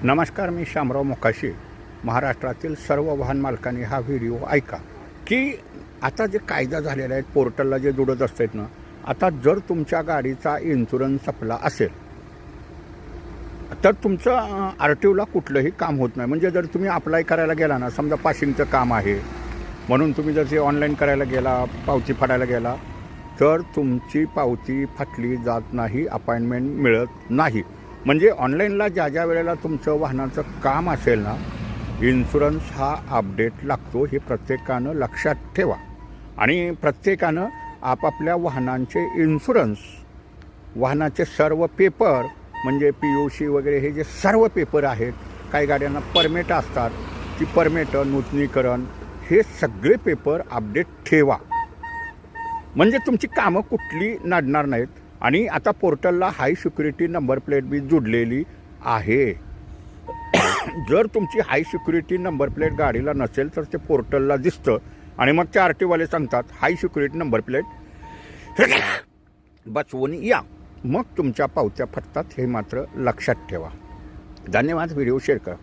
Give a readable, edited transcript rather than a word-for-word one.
नमस्कार, मी शामराव मोकाशी. महाराष्ट्रातील सर्व वाहन मालकांनी हा व्हिडिओ ऐका की आता जे कायदा झालेला आहे, पोर्टलला जे जुडत असतात ना, आता जर तुमच्या गाडीचा इन्शुरन्स संपला असेल तर तुमचं RTOला कुठलंही काम होत नाही. म्हणजे जर तुम्ही अप्लाय करायला गेला ना, समजा पासिंगचं काम आहे म्हणून तुम्ही जर ते ऑनलाईन करायला गेला, पावती फाडायला गेला, तर तुमची पावती फाटली जात नाही, अपॉइंटमेंट मिळत नाही. म्हणजे ऑनलाईनला ज्या वेळेला तुमचं वाहनाचं काम असेल ना, इन्शुरन्स हा अपडेट लागतो. हे प्रत्येकानं लक्षात ठेवा. आणि प्रत्येकानं आपापल्या वाहनांचे इन्शुरन्स, वाहनाचे सर्व पेपर म्हणजे POC वगैरे हे जे सर्व पेपर आहेत, काही गाड्यांना परमिट असतात, ती परमिट, नूतनीकरण, हे सगळे पेपर अपडेट ठेवा. म्हणजे तुमची कामं कुठली नडणार नाहीत. आणि आता पोर्टलला हाय सिक्युरिटी नंबर प्लेट बी जुडलेली आहे. जर तुमची हाय सिक्युरिटी नंबर प्लेट गाडीला नसेल तर ते पोर्टलला दिसतं आणि मग ते RTOवाले सांगतात हाय सिक्युरिटी नंबर प्लेट बसवून या, मग तुमच्या पावत्या फटतात. हे मात्र लक्षात ठेवा. धन्यवाद. व्हिडिओ शेअर करा.